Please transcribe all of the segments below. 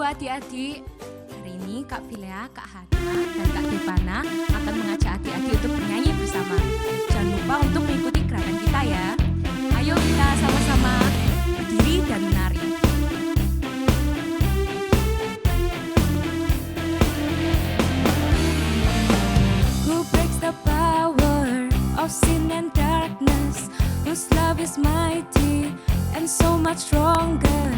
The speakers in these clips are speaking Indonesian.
adik-adik, hari ini Kak Vilea, Kak Hana, dan Kak Devana akan mengajak adik-adik untuk bernyanyi bersama. Jangan lupa untuk mengikuti gerakan kita ya. Ayo kita sama-sama berdiri dan menari. Who breaks the power of sin and darkness? Whose love is mighty and so much stronger?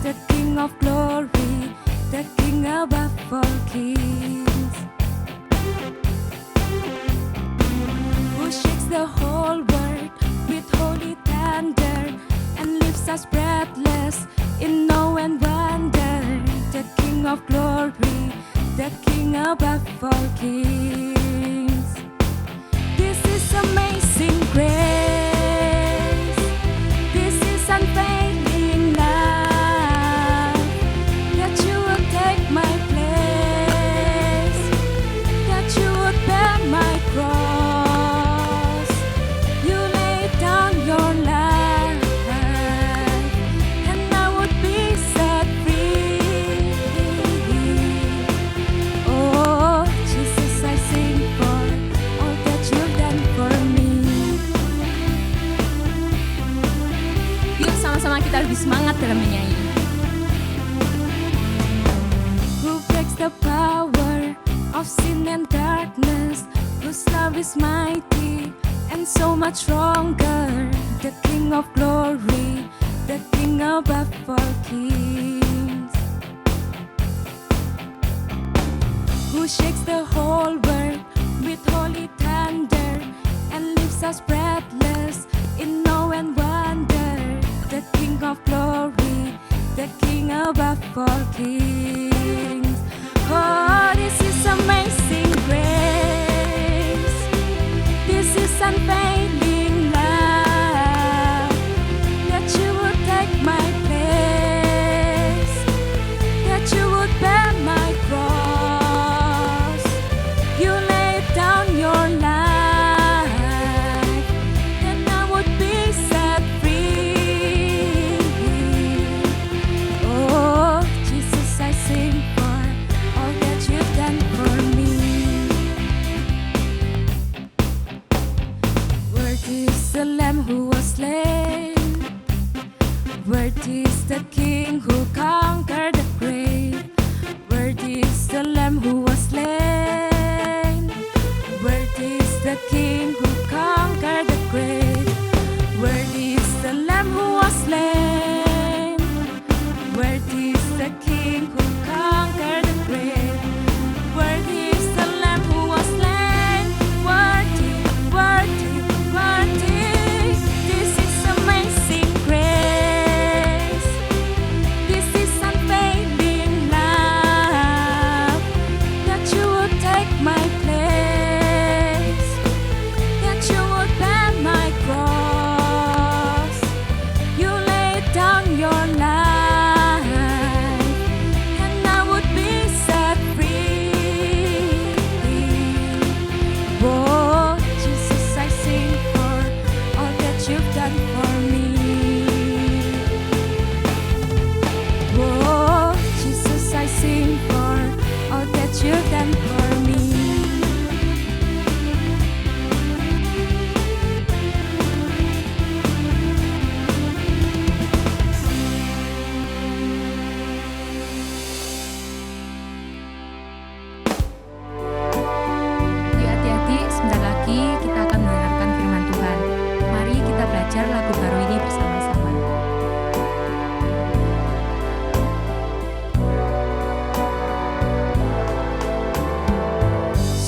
The King of glory, the King above all kings. Who shakes the whole world with holy thunder and leaves us breathless in awe and wonder? The King of glory, the King above all kings. This is amazing grace. This is unfailing love. That you would take my place. That you would bear my cross. You laid down your life, and I would be set free. Oh, Jesus, I sing for all that you've done for me. Yuk sama-sama kita lebih semangat dalam menyanyi. Who breaks the power of sin and darkness? Whose love is mighty and so much stronger? The King of glory, the King above all kings. Who shakes the whole world with holy thunder and leaves us breathless in awe and wonder? The King of glory, the King above all kings. Oh, this is amazing grace. This is unfailing love. That you would take my place. That you would bear my cross. You laid down your life, and I would be set free. Oh, Jesus, I sing for all that you've done for me. Worthy is the Lamb who was slain. Worthy is the King who conquered the grave. Worthy is the Lamb who was slain. Worthy is the King who conquered the grave. Worthy is the Lamb who was slain. Worthy is the King who conquered the grave. Worthy is the Lamb who was slain. Worthy, worthy, worthy. This is amazing grace. This is unfailing love. That you would take my place. That you would bear my cross. You laid down your life, and I would be set free. Oh, Jesus, I sing for all that you've done for me. Oh, Jesus, I sing for all that you've done for me. Yuk adik-adik, sebentar lagi kita akan mendengarkan firman Tuhan. Mari kita belajar lagu baru ini bersama-sama.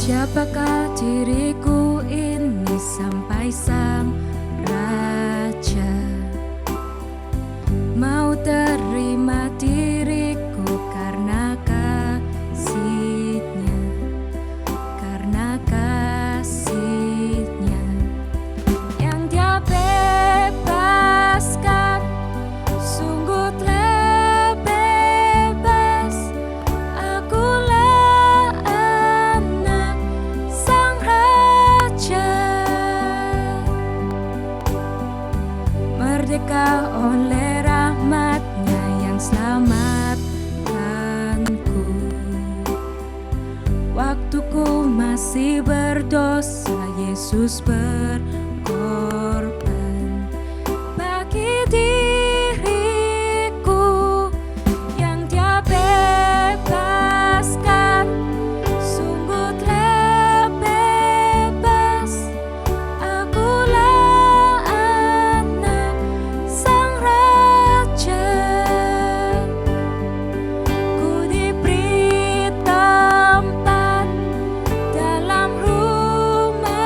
Siapakah diriku ini sampai sang Raja mau terima diriku karena kasih-Nya, karena kasih-Nya yang Dia bebaskan. Sungguh telah bebas, akulah anak sang Raja. masih berdosa, Yesus berkorban bagi diriku. Yang Dia bebaskan sungguh telah bebas. Akulah anak Sang Raja, ku diberi tempat dalam rumahnya.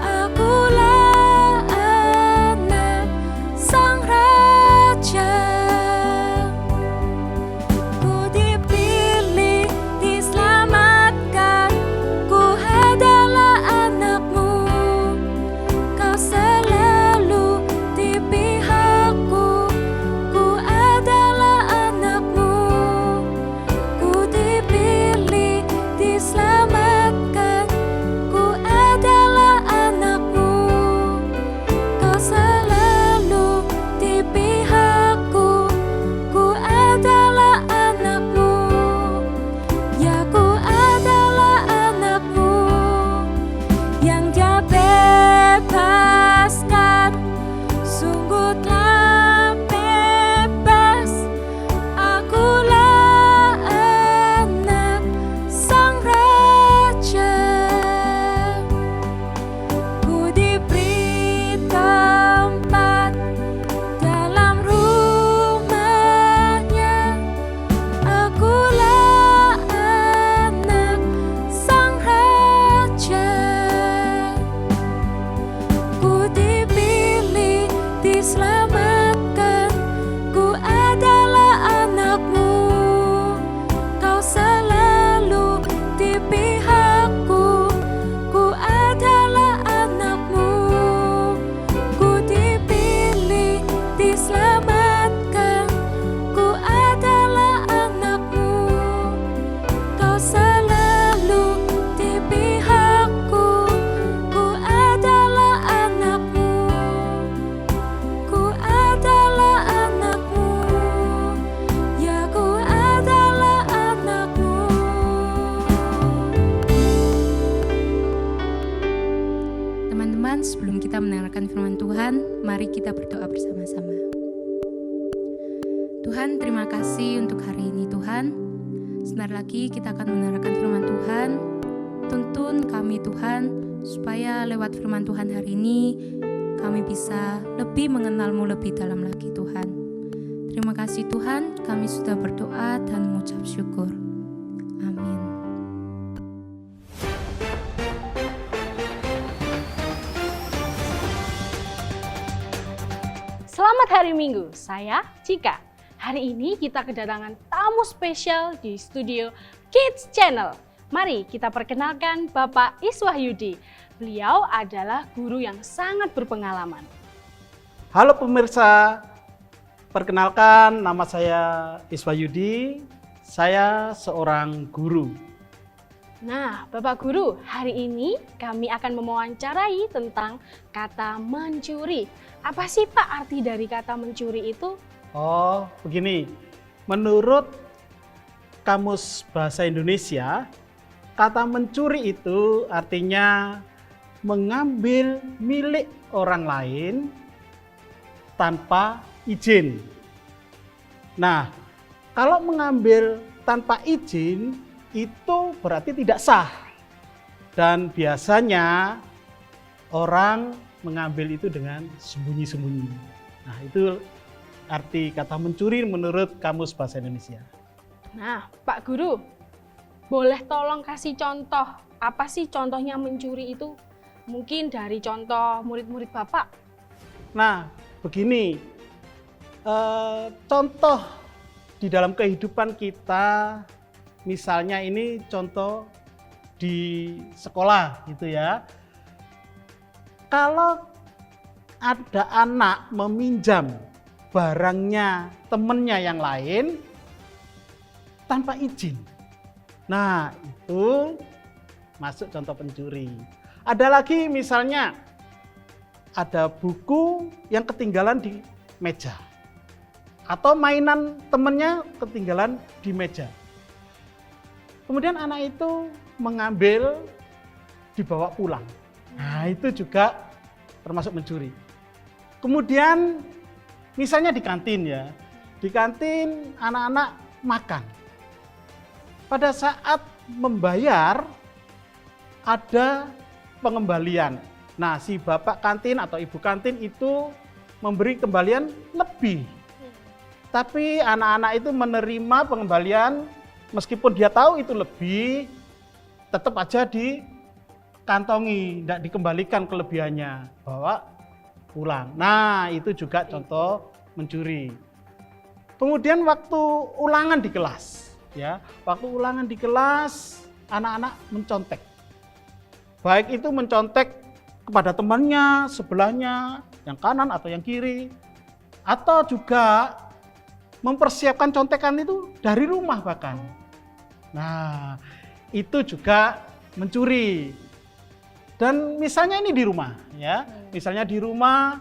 Akulah anak Sang Raja, ku dipilih, diselamatkan. Ku adalah anakmu, kau selalu di pihakku. Ku adalah anakmu, ku dipilih, diselamatkan. Ku adalah anakmu, kau selalu di pihakku. Ku adalah anakmu, ya ku adalah anakmu. Yang Dia bebaskan sungguh telah bebas. Akulah anak Sang Raja, ku diberi tempat dalam rumahnya. Akulah anak Sang Raja, ku dipilih, diselamatkan. Ku adalah anakmu, kau selalu di pihakku. Ku adalah anakmu, ku dipilih, diselamatkan. Ku adalah anakmu, kau selalu di pihakku. Ku adalah anakmu, ku adalah anakmu, ya ku adalah anakmu. Teman-teman, sebelum kita mendengarkan firman Tuhan, mari kita berdoa bersama-sama. Tuhan, terima kasih untuk hari ini Tuhan. Sebentar lagi kita akan mendengarkan firman Tuhan. Tuntun kami Tuhan, supaya lewat firman Tuhan hari ini kami bisa lebih mengenal-Mu lebih dalam lagi Tuhan. Terima kasih Tuhan, kami sudah berdoa dan mengucap syukur. Amin. Selamat hari Minggu, saya Cika. Hari ini kita kedatangan tamu spesial di studio Kids Channel. Mari kita perkenalkan Bapak Iswahyudi. Beliau adalah guru yang sangat berpengalaman. Halo pemirsa, perkenalkan nama saya Iswahyudi. Saya seorang guru. Nah, Bapak Guru, hari ini kami akan mewawancarai tentang kata mencuri. Apa sih Pak arti dari kata mencuri itu? Oh, begini. Menurut Kamus Bahasa Indonesia, kata mencuri itu artinya mengambil milik orang lain tanpa izin. Nah, kalau mengambil tanpa izin itu berarti tidak sah. Dan biasanya orang mengambil itu dengan sembunyi-sembunyi. Nah, itu arti kata mencuri menurut Kamus Bahasa Indonesia. Nah, Pak Guru, boleh tolong kasih contoh, apa sih contohnya mencuri itu? Mungkin dari contoh murid-murid Bapak. Nah, begini, contoh di dalam kehidupan kita, misalnya ini contoh di sekolah gitu ya. Kalau ada anak meminjam barangnya temennya yang lain tanpa izin, nah itu masuk contoh pencuri. Ada lagi misalnya ada buku yang ketinggalan di meja atau mainan temennya ketinggalan di meja. Kemudian anak itu mengambil, dibawa pulang. Nah, itu juga termasuk mencuri. Kemudian misalnya di kantin ya, di kantin anak-anak makan. Pada saat membayar ada pengembalian. Nah, si bapak kantin atau ibu kantin itu memberi kembalian lebih. Tapi anak-anak itu menerima pengembalian meskipun dia tahu itu lebih, tetap aja dikantongi, tidak dikembalikan kelebihannya, bawa pulang. Nah, itu juga contoh mencuri. Kemudian waktu ulangan di kelas, ya, waktu ulangan di kelas anak-anak mencontek. Baik itu mencontek kepada temannya, sebelahnya, yang kanan atau yang kiri, atau juga mempersiapkan contekan itu dari rumah bahkan. Nah, itu juga mencuri. Dan misalnya ini di rumah, ya, misalnya di rumah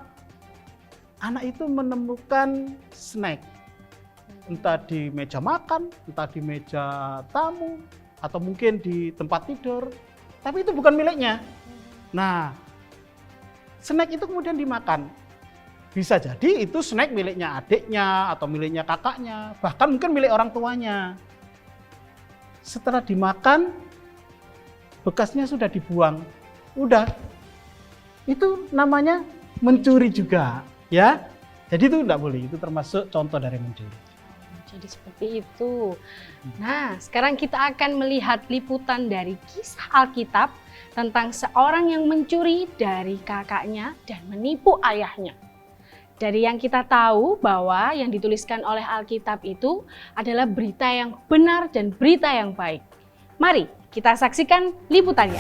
anak itu menemukan snack, entah di meja makan, entah di meja tamu, atau mungkin di tempat tidur, tapi itu bukan miliknya. Nah, snack itu kemudian dimakan. Bisa jadi itu snack miliknya adiknya atau miliknya kakaknya, bahkan mungkin milik orang tuanya. Setelah dimakan, bekasnya sudah dibuang. Udah, itu namanya mencuri juga, ya. Jadi itu tidak boleh, itu termasuk contoh dari mencuri. Jadi seperti itu. Nah, sekarang kita akan melihat liputan dari kisah Alkitab tentang seorang yang mencuri dari kakaknya dan menipu ayahnya. Dari yang kita tahu bahwa yang dituliskan oleh Alkitab itu adalah berita yang benar dan berita yang baik. Mari kita saksikan liputannya.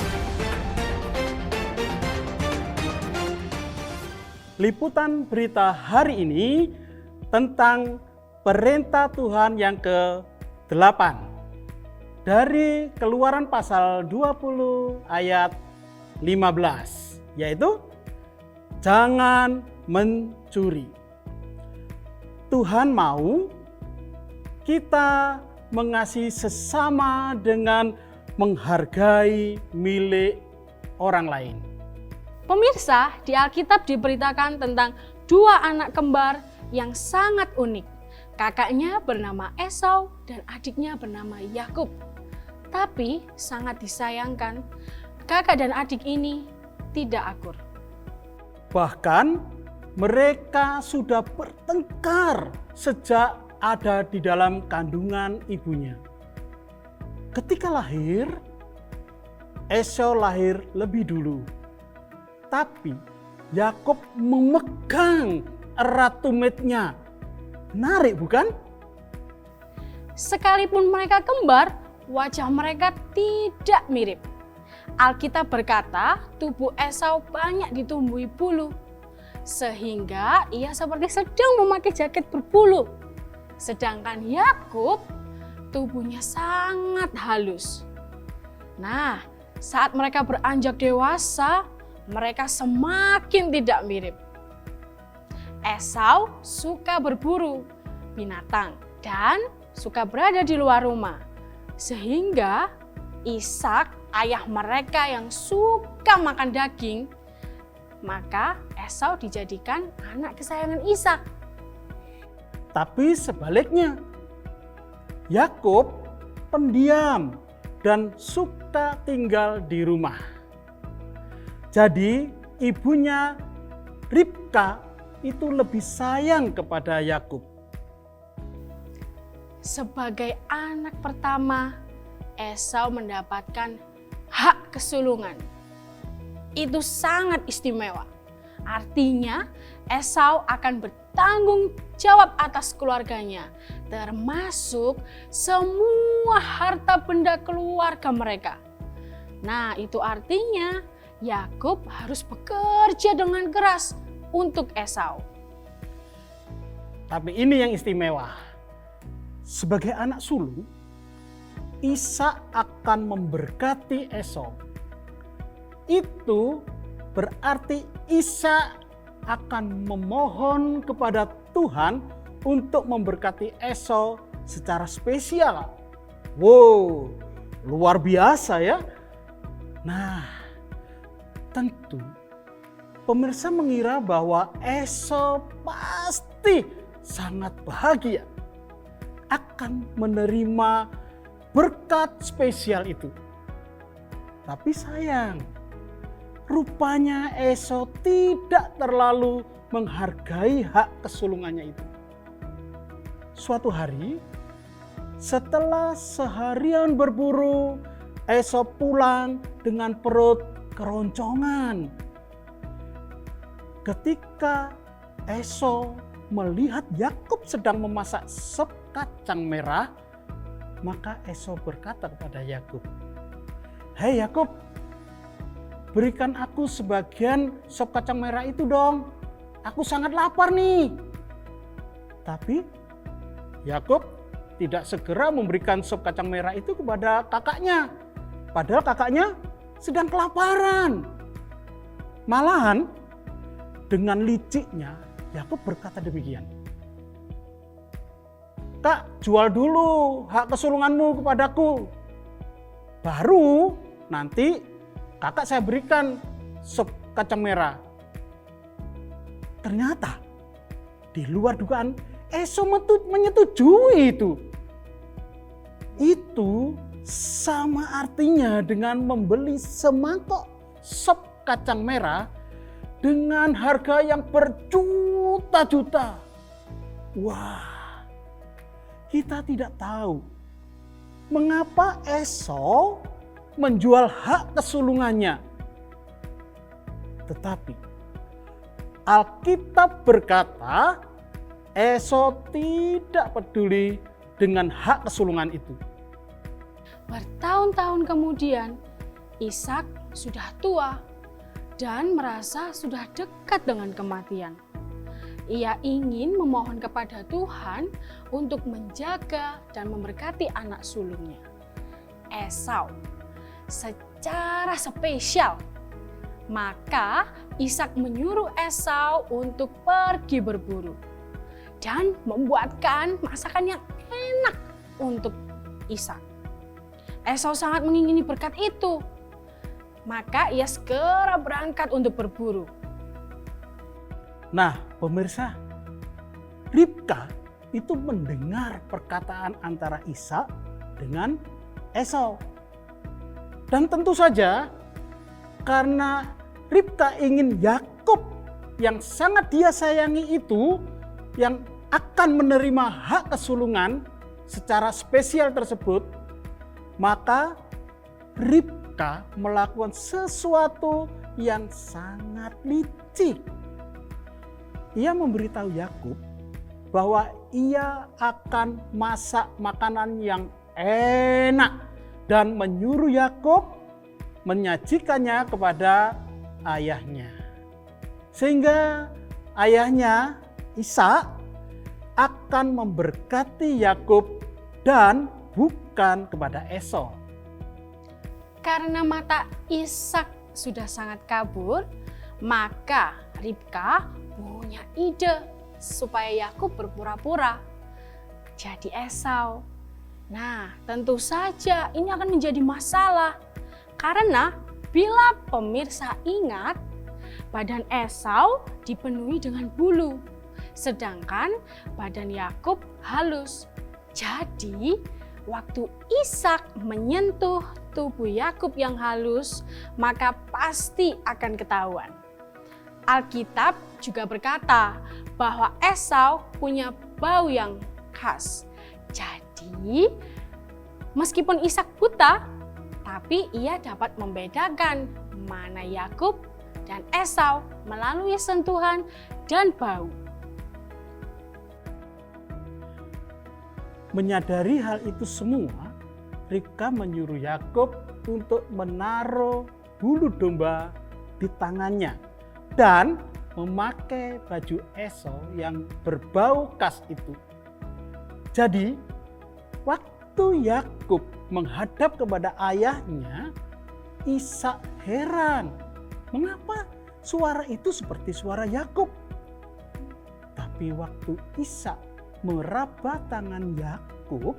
Liputan berita hari ini tentang perintah Tuhan yang ke-8 dari Keluaran pasal 20 ayat 15, yaitu jangan mencuri. Tuhan mau kita mengasihi sesama dengan menghargai milik orang lain. Pemirsa, di Alkitab diberitakan tentang dua anak kembar yang sangat unik. Kakaknya bernama Esau dan adiknya bernama Yakub. Tapi sangat disayangkan, kakak dan adik ini tidak akur. Bahkan mereka sudah bertengkar sejak ada di dalam kandungan ibunya. Ketika lahir, Esau lahir lebih dulu. Tapi Yakub memegang erat tumitnya. Menarik bukan? Sekalipun mereka kembar, wajah mereka tidak mirip. Alkitab berkata, tubuh Esau banyak ditumbuhi bulu, sehingga ia seperti sedang memakai jaket berbulu. Sedangkan Yakub, tubuhnya sangat halus. Nah, saat mereka beranjak dewasa, mereka semakin tidak mirip. Esau suka berburu binatang dan suka berada di luar rumah. Sehingga Ishak, ayah mereka yang suka makan daging, maka Esau dijadikan anak kesayangan Ishak. Tapi sebaliknya, Yakub pendiam dan suka tinggal di rumah. Jadi ibunya Ribka itu lebih sayang kepada Yakub. Sebagai anak pertama, Esau mendapatkan hak kesulungan. Itu sangat istimewa. Artinya Esau akan bertanggung jawab atas keluarganya, termasuk semua harta benda keluarga mereka. Nah, itu artinya Yakub harus bekerja dengan keras untuk Esau. Tapi ini yang istimewa. Sebagai anak sulung, Ishak akan memberkati Esau. Itu berarti Ishak akan memohon kepada Tuhan untuk memberkati Esau secara spesial. Wow, luar biasa ya. Nah, tentu pemirsa mengira bahwa Esau pasti sangat bahagia akan menerima berkat spesial itu. Tapi sayang, rupanya Esau tidak terlalu menghargai hak kesulungannya itu. Suatu hari, setelah seharian berburu, Esau pulang dengan perut keroncongan. Ketika Esau melihat Yakub sedang memasak sop kacang merah, maka Esau berkata kepada Yakub, "Hei Yakub, berikan aku sebagian sop kacang merah itu dong. Aku sangat lapar nih." Tapi Yakub tidak segera memberikan sop kacang merah itu kepada kakaknya. Padahal kakaknya sedang kelaparan. Malahan dengan liciknya Yakub berkata demikian, "Kak, jual dulu hak kesulunganmu kepadaku. Baru nanti kakak saya berikan sop kacang merah." Ternyata di luar dugaan Esau menyetujui itu. Itu sama artinya dengan membeli semangkok sop kacang merah dengan harga yang berjuta-juta. Wah, kita tidak tahu mengapa Esau menjual hak kesulungannya. Tetapi Alkitab berkata Esau tidak peduli dengan hak kesulungan itu. Bertahun-tahun kemudian, Ishak sudah tua dan merasa sudah dekat dengan kematian. Ia ingin memohon kepada Tuhan untuk menjaga dan memberkati anak sulungnya, Esau, secara spesial. Maka Ishak menyuruh Esau untuk pergi berburu dan membuatkan masakan yang enak untuk Ishak. Esau sangat mengingini berkat itu. Maka ia segera berangkat untuk berburu. Nah, pemirsa, Ribka itu mendengar perkataan antara Ishak dengan Esau. Dan tentu saja karena Ribka ingin Yakub yang sangat dia sayangi itu yang akan menerima hak kesulungan secara spesial tersebut, maka Ribka melakukan sesuatu yang sangat licik. Ia memberitahu Yakub bahwa ia akan masak makanan yang enak dan menyuruh Yakub menyajikannya kepada ayahnya. Sehingga ayahnya Ishak akan memberkati Yakub dan bukan kepada Esau. Karena mata Ishak sudah sangat kabur, maka Ribka punya ide supaya Yakub berpura-pura jadi Esau. Nah, tentu saja ini akan menjadi masalah. Karena bila pemirsa ingat, badan Esau dipenuhi dengan bulu, sedangkan badan Yakub halus. Jadi, waktu Ishak menyentuh tubuh Yakub yang halus, maka pasti akan ketahuan. Alkitab juga berkata bahwa Esau punya bau yang khas. Jadi, meskipun Ishak buta, tapi ia dapat membedakan mana Yakub dan Esau melalui sentuhan dan bau. Menyadari hal itu semua, Ribka menyuruh Yakub untuk menaruh bulu domba di tangannya dan memakai baju Esau yang berbau khas itu. Jadi, waktu Yakub menghadap kepada ayahnya, Ishak heran, mengapa suara itu seperti suara Yakub? Tapi waktu Ishak meraba tangan Yakub,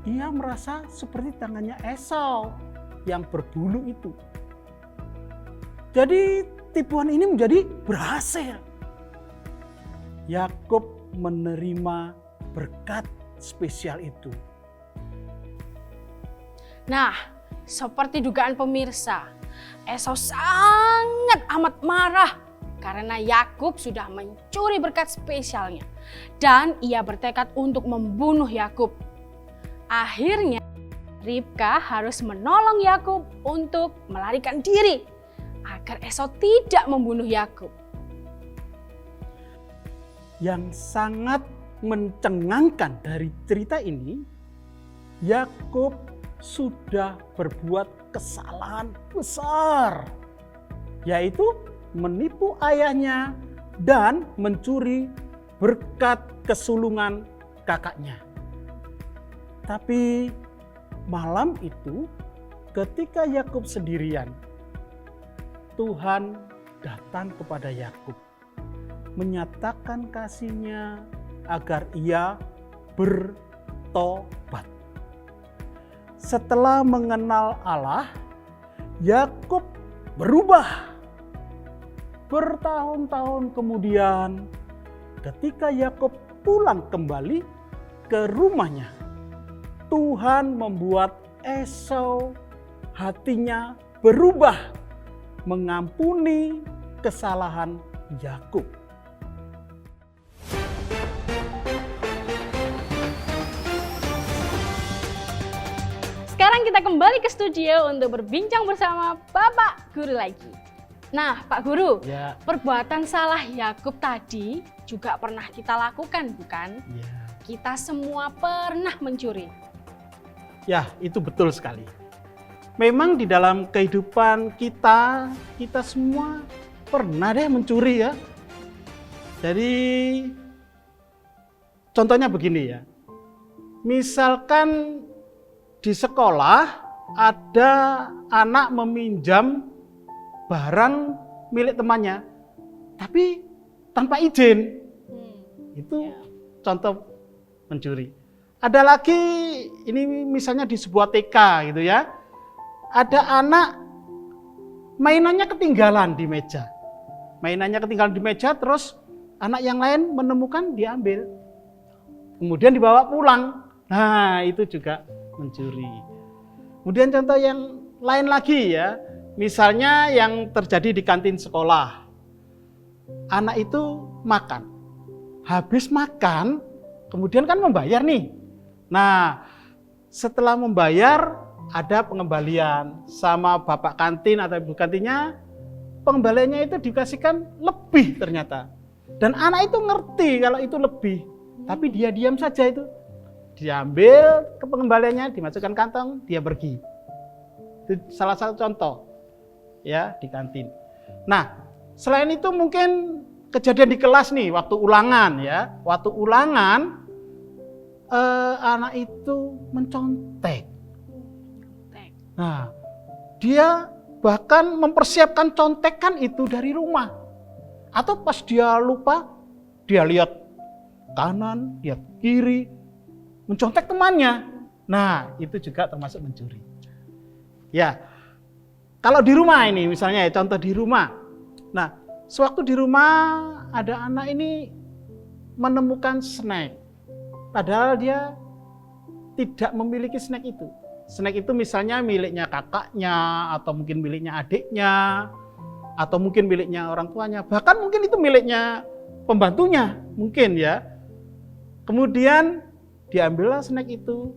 ia merasa seperti tangannya Esau yang berbulu itu. Jadi tipuan ini menjadi berhasil. Yakub menerima berkat spesial itu. Nah, seperti dugaan pemirsa, Esau sangat amat marah karena Yakub sudah mencuri berkat spesialnya dan ia bertekad untuk membunuh Yakub. Akhirnya Ribka harus menolong Yakub untuk melarikan diri agar Esau tidak membunuh Yakub. Yang sangat mencengangkan dari cerita ini, Yakub sudah berbuat kesalahan besar, yaitu menipu ayahnya dan mencuri berkat kesulungan kakaknya. Tapi malam itu ketika Yakub sendirian, Tuhan datang kepada Yakub, menyatakan kasih-Nya agar ia bertobat. Setelah mengenal Allah, Yakub berubah. Bertahun-tahun kemudian, ketika Yakub pulang kembali ke rumahnya, Tuhan membuat Esau hatinya berubah, mengampuni kesalahan Yakub. Sekarang kita kembali ke studio untuk berbincang bersama Bapak Guru lagi. Nah, Pak Guru, Ya. perbuatan salah Yakub tadi juga pernah kita lakukan, bukan? Ya. Kita semua pernah mencuri. Ya, itu betul sekali. Memang di dalam kehidupan kita semua pernah deh mencuri ya. Jadi contohnya begini ya. Misalkan di sekolah ada anak meminjam barang milik temannya, tapi tanpa izin. Itu contoh mencuri. Ada lagi, ini misalnya di sebuah TK gitu ya. Ada anak mainannya ketinggalan di meja. Mainannya ketinggalan di meja, terus anak yang lain menemukan, diambil. Kemudian dibawa pulang. Nah, itu juga mencuri. Kemudian contoh yang lain lagi ya. Misalnya yang terjadi di kantin sekolah. Anak itu makan. Habis makan, kemudian kan membayar nih. Nah, setelah membayar ada pengembalian sama bapak kantin atau ibu kantinnya. Pengembaliannya itu dikasihkan lebih ternyata. Dan anak itu ngerti kalau itu lebih. Tapi dia diam saja itu. Diambil ke pengembaliannya, dimasukkan kantong, dia pergi. Itu salah satu contoh ya di kantin. Nah, selain itu mungkin kejadian di kelas nih waktu ulangan ya. Waktu ulangan anak itu mencontek. Nah, dia bahkan mempersiapkan contekan itu dari rumah. Atau pas dia lupa, dia lihat kanan, lihat kiri, mencontek temannya. Nah, itu juga termasuk mencuri. Ya, kalau di rumah ini misalnya ya, contoh di rumah. Nah, sewaktu di rumah ada anak ini menemukan snack. Padahal dia tidak memiliki snack itu. Snack itu misalnya miliknya kakaknya, atau mungkin miliknya adiknya, atau mungkin miliknya orang tuanya. Bahkan mungkin itu miliknya pembantunya, mungkin ya. Kemudian diambillah snack itu,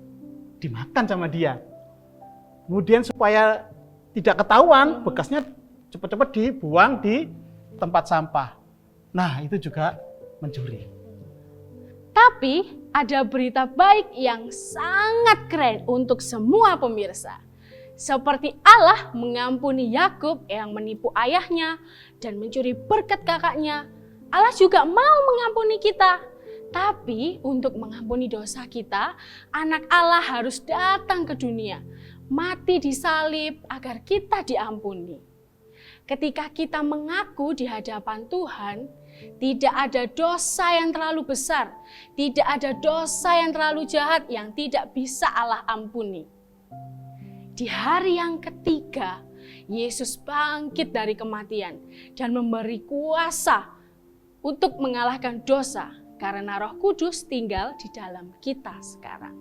dimakan sama dia. Kemudian supaya tidak ketahuan, bekasnya cepat-cepat dibuang di tempat sampah. Nah, itu juga mencuri. Tapi ada berita baik yang sangat keren untuk semua pemirsa. Seperti Allah mengampuni Yakub yang menipu ayahnya dan mencuri berkat kakaknya, Allah juga mau mengampuni kita. Tapi untuk mengampuni dosa kita, anak Allah harus datang ke dunia, mati di salib agar kita diampuni. Ketika kita mengaku di hadapan Tuhan, Tidak ada dosa yang terlalu besar, tidak ada dosa yang terlalu jahat yang tidak bisa Allah ampuni. Di hari yang ketiga, Yesus bangkit dari kematian dan memberi kuasa untuk mengalahkan dosa karena Roh Kudus tinggal di dalam kita sekarang.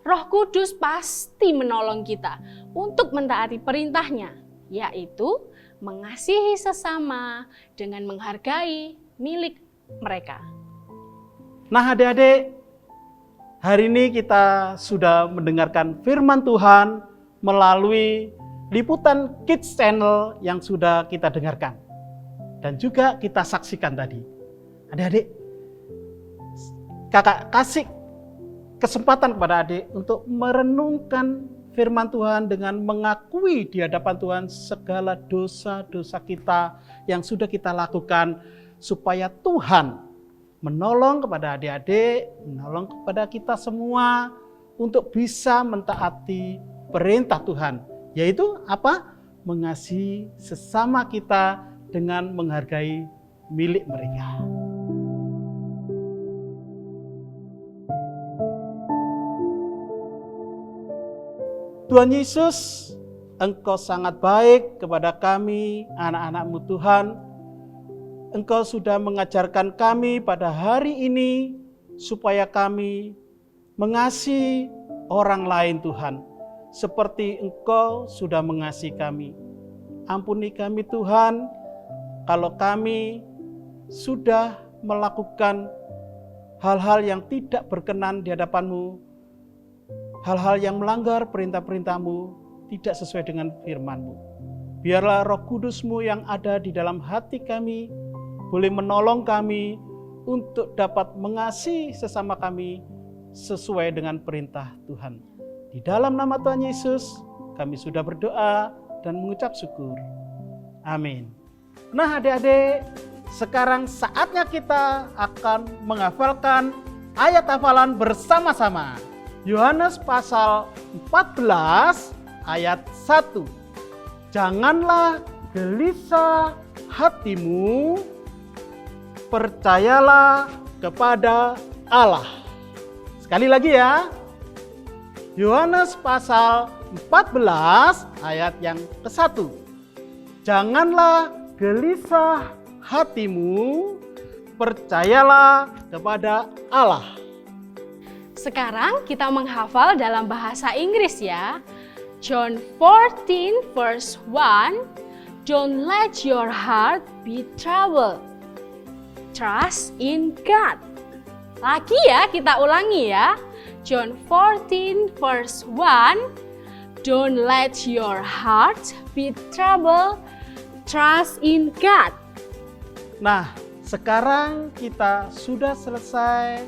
Roh Kudus pasti menolong kita untuk mentaati perintahnya, yaitu mengasihi sesama dengan menghargai milik mereka. Nah adik-adik, hari ini kita sudah mendengarkan firman Tuhan melalui liputan Kids Channel yang sudah kita dengarkan. Dan juga kita saksikan tadi. Adik-adik, kakak kasih kesempatan kepada adik untuk merenungkan firman Tuhan dengan mengakui di hadapan Tuhan segala dosa-dosa kita yang sudah kita lakukan, supaya Tuhan menolong kepada adik-adik, menolong kepada kita semua untuk bisa mentaati perintah Tuhan, yaitu apa? Mengasihi sesama kita dengan menghargai milik mereka. Tuhan Yesus, Engkau sangat baik kepada kami, anak-anak-Mu Tuhan. Engkau sudah mengajarkan kami pada hari ini supaya kami mengasihi orang lain Tuhan, seperti Engkau sudah mengasihi kami. Ampuni kami Tuhan, kalau kami sudah melakukan hal-hal yang tidak berkenan di hadapan-Mu, hal-hal yang melanggar perintah-perintah-Mu, tidak sesuai dengan firman-Mu. Biarlah Roh Kudus-Mu yang ada di dalam hati kami boleh menolong kami untuk dapat mengasihi sesama kami sesuai dengan perintah Tuhan. Di dalam nama Tuhan Yesus, kami sudah berdoa dan mengucap syukur. Amin. Nah adik-adik, sekarang saatnya kita akan menghafalkan ayat hafalan bersama-sama. Yohanes pasal 14 ayat 1. Janganlah gelisah hatimu, percayalah kepada Allah. Sekali lagi ya. Yohanes pasal 14 ayat yang ke-1. Janganlah gelisah hatimu, percayalah kepada Allah. Sekarang kita menghafal dalam bahasa Inggris ya. John 14 verse 1. Don't let your heart be troubled. Trust in God. Lagi ya, kita ulangi ya. John 14 verse 1. Don't let your heart be troubled. Trust in God. Nah, sekarang kita sudah selesai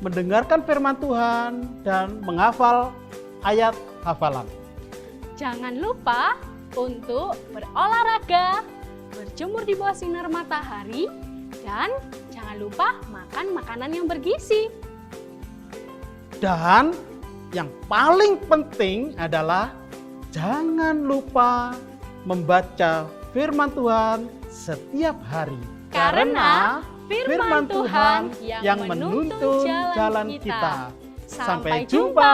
mendengarkan firman Tuhan dan menghafal ayat hafalan. Jangan lupa untuk berolahraga, berjemur di bawah sinar matahari, dan jangan lupa makan makanan yang bergizi. Dan yang paling penting adalah jangan lupa membaca firman Tuhan setiap hari. Karena firman Tuhan yang menuntun jalan kita. Sampai jumpa.